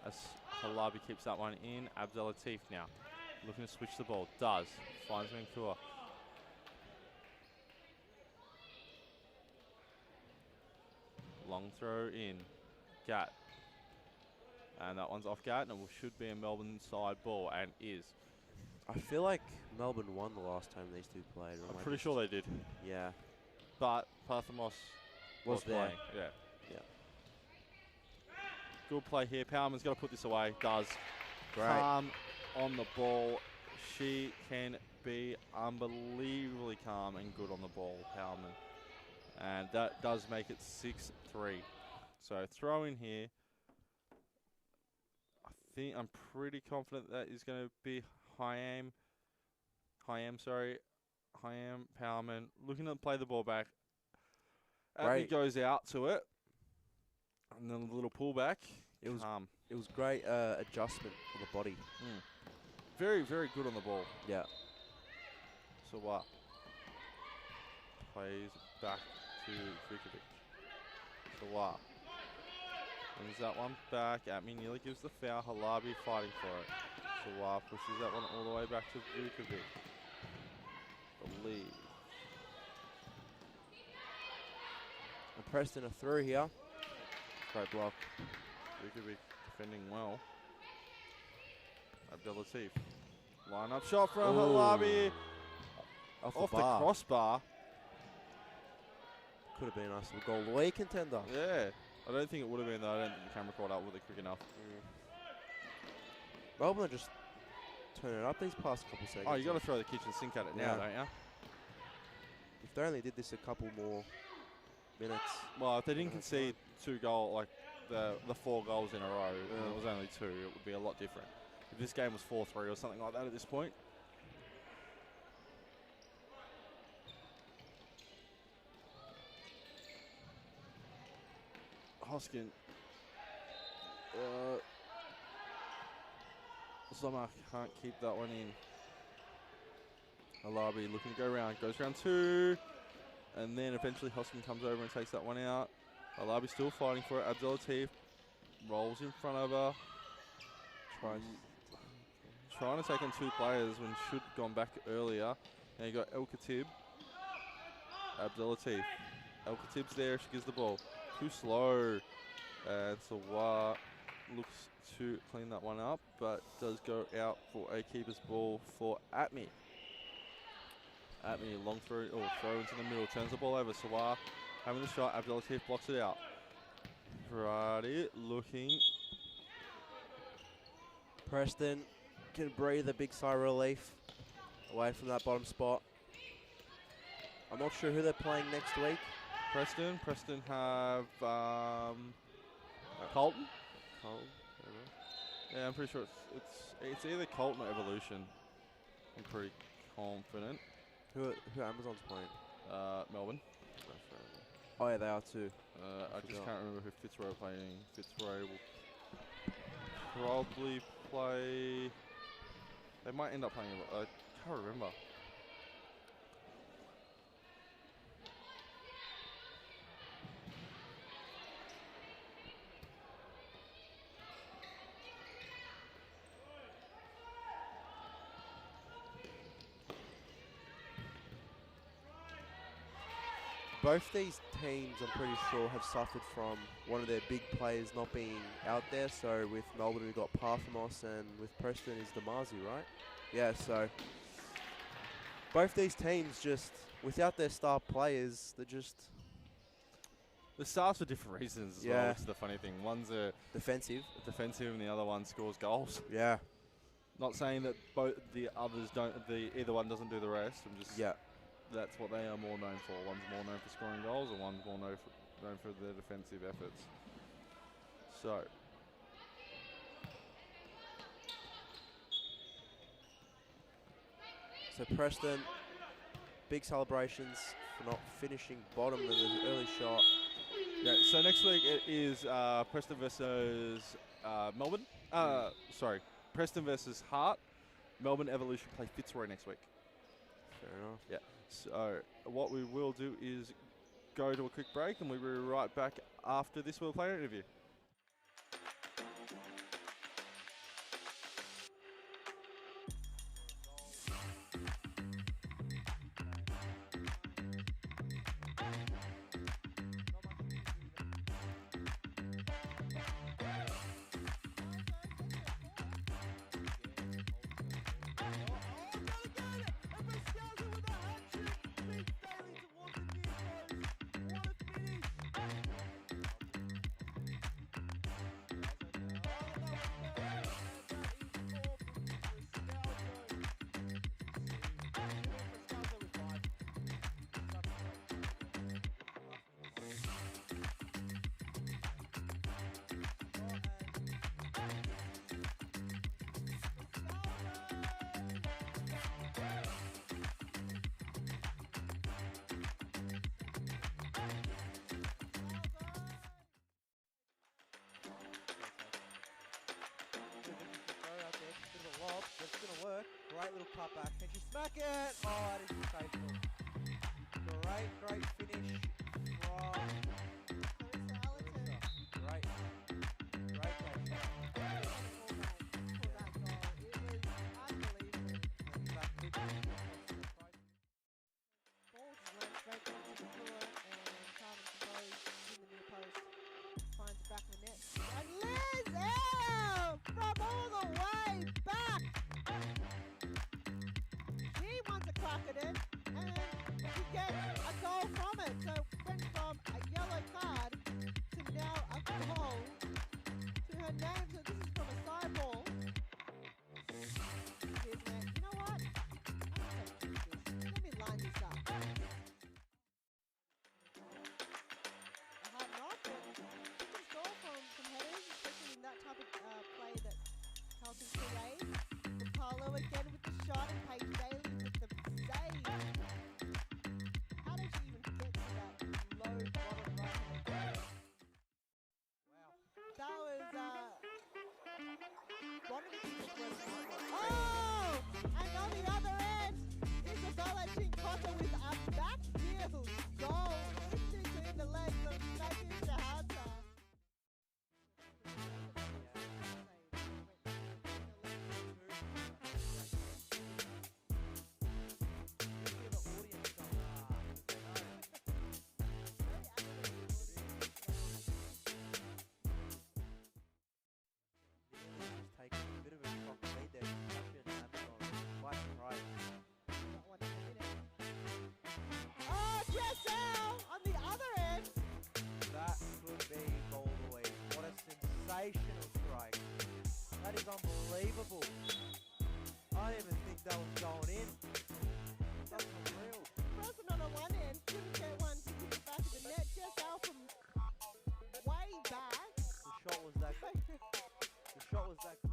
As Halabi keeps that one in. Abdel Latif now looking to switch the ball. Does. Finds Mancour. Long throw in. Gatt. And that one's off Gatt, and it should be a Melbourne side ball, and is. I feel like Melbourne won the last time these two played. I'm pretty sure they did. Yeah. But Parthamos was there. playing. Yeah. Good play here. Powerman's got to put this away. Does. Great. Calm on the ball. She can be unbelievably calm and good on the ball, Powerman. And that does make it 6-3. So throw in here. I'm pretty confident that is going to be Hyam, Powerman, looking to play the ball back. Abby goes out to it, and then a little pullback. It was great adjustment for the body. Very, very good on the ball. Yeah. So what? Plays back to Vukovic. So what? Brings that one back. Atmi nearly gives the foul. Halabi fighting for it. Sawar pushes that one all the way back to Vukovic. Believe. And Preston are through here. Great block. Vukovic defending well. Abdel Latif. Line up shot from Halabi. Off the crossbar. Could have been a nice little goal away contender. Yeah. I don't think it would have been, though. I don't think the camera caught up with it quick enough. Melbourne are just turning it up these past couple seconds. Oh, you got to throw the kitchen sink at it now, don't you? If they only did this a couple more minutes. Well, if they didn't concede 2 goals, like the 4 goals in a row, and it was only 2, it would be a lot different. If this game was 4-3 or something like that at this point. Hoskin. Zoma can't keep that one in. Alabi looking to go around. Goes round 2. And then eventually Hoskin comes over and takes that one out. Alabi still fighting for it. Abdul Latif rolls in front of her. Trying to take on 2 players when should have gone back earlier. Now you got El Khatib. Abdul Latif. El Khatib's there. She gives the ball. Too slow. And Sawar looks to clean that one up, but does go out for a keeper's ball for Atmi. Atmi long throw into the middle, turns the ball over. Sawar having the shot. Abdel Latif blocks it out. Righty, looking. Preston can breathe a big sigh of relief away from that bottom spot. I'm not sure who they're playing next week. Preston have Colton. Colton? Yeah, I'm pretty sure it's either Colton or Evolution. I'm pretty confident. Who Amazon's playing? Melbourne. Oh yeah, they are too. I just can't remember who Fitzroy are playing. Fitzroy will probably play. They might end up playing. I can't remember. Both these teams, I'm pretty sure, have suffered from one of their big players not being out there. So with Melbourne, we've got Parthamos, and with Preston is Damazi, right? Yeah, so both these teams just, without their star players, they're just... The stars for different reasons as well, which is the funny thing. One's a defensive, and the other one scores goals. Yeah. Not saying that both the others don't, either one doesn't do the rest. I'm just... Yeah. That's what they are more known for. One's more known for scoring goals, and one's more known for their defensive efforts. So Preston, big celebrations for not finishing bottom in the early shot. Yeah. So next week it is Preston versus Melbourne. Sorry, Preston versus Hart. Melbourne Evolution play Fitzroy next week. Fair enough. Yeah. So what we will do is go to a quick break, and we'll be right back after this World Player interview. That's gonna work. Great little cutback. Can she smack it? Oh, that is faithful. Great finish from Great. Apollo again with the shot, and Paige Bailey with the save. How did she even get to that low bottom right-hand corner? Wow. That was, oh! And on the other end, Isabella Chincotta with a back heel goal into the legs of Matthew Shahata. That is unbelievable. I didn't even think that was going in. That's unreal. Preston on a one end, couldn't get one to hit the back of the net, just out from way back. The shot was that good. The shot was that good.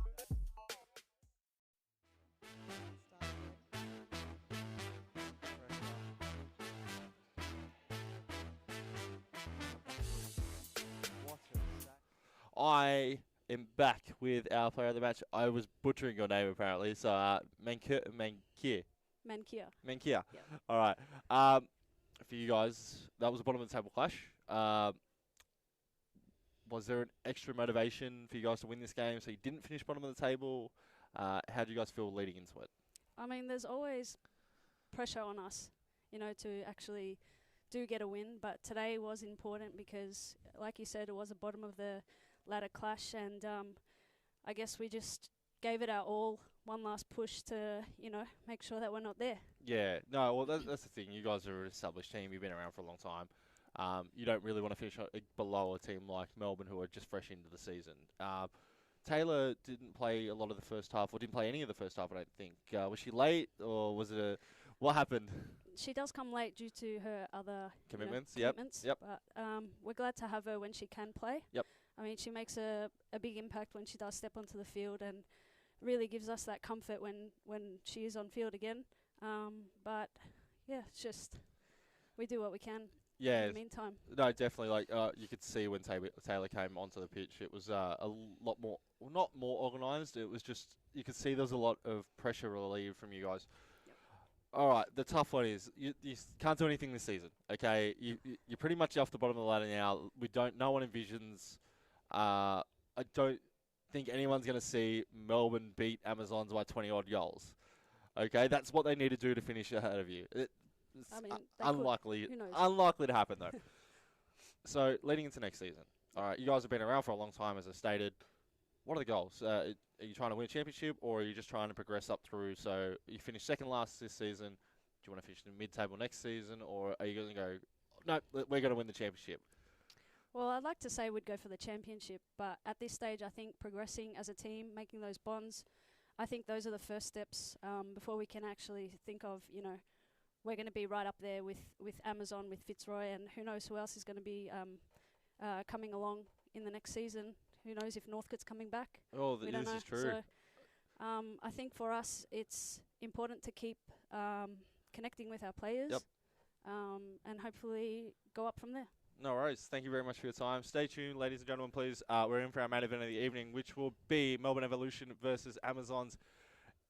What a sack. I am back with our player of the match. I was butchering your name apparently, so Mankia. Mankia. Mankia. Yeah. All right. For you guys, that was a bottom of the table clash. Was there an extra motivation for you guys to win this game so you didn't finish bottom of the table? How do you guys feel leading into it? I mean, there's always pressure on us, to actually do get a win. But today was important because, like you said, it was a bottom of the ladder clash, and I guess we just gave it our all, one last push to, make sure that we're not there. Yeah, no, well, that's the thing. You guys are an established team. You've been around for a long time. You don't really want to finish below a team like Melbourne, who are just fresh into the season. Taylor didn't play a lot of the first half, or didn't play any of the first half, I don't think. Was she late, or was it what happened? She does come late due to her other Commitments, commitments. Yep. But we're glad to have her when she can play. Yep. I mean, she makes a big impact when she does step onto the field, and really gives us that comfort when she is on field again. But yeah, it's just we do what we can. Yeah. In the meantime. No, definitely. Like you could see when Taylor came onto the pitch, it was a lot more, well, not more organised. It was just you could see there was a lot of pressure relieved from you guys. Yep. All right, the tough one is you can't do anything this season. Okay, you're pretty much off the bottom of the ladder now. No one envisions. I don't think anyone's going to see Melbourne beat Amazons by 20 odd goals. Okay, that's what they need to do to finish ahead of you. It's I mean, unlikely. Who knows? Unlikely to happen though. So leading into next season, all right, you guys have been around for a long time, as I stated. What are the goals? Are you trying to win a championship, or are you just trying to progress up through? So you finish second last this season. Do you want to finish in mid-table next season, or are you going to go? No, we're going to win the championship. Well, I'd like to say we'd go for the championship, but at this stage, I think progressing as a team, making those bonds, I think those are the first steps before we can actually think of, we're going to be right up there with Amazon, with Fitzroy, and who knows who else is going to be coming along in the next season. Who knows if Northcote's coming back? Oh, We don't this know. is true. So, I think for us, it's important to keep connecting with our players, Yep. and hopefully go up from there. No worries. Thank you very much for your time. Stay tuned, ladies and gentlemen, please. We're in for our main event of the evening, which will be Melbourne Evolution versus Amazons.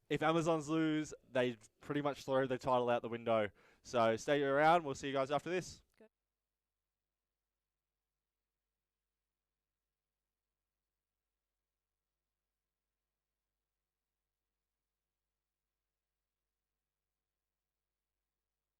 If Amazons lose, they pretty much throw the title out the window. So stay around. We'll see you guys after this.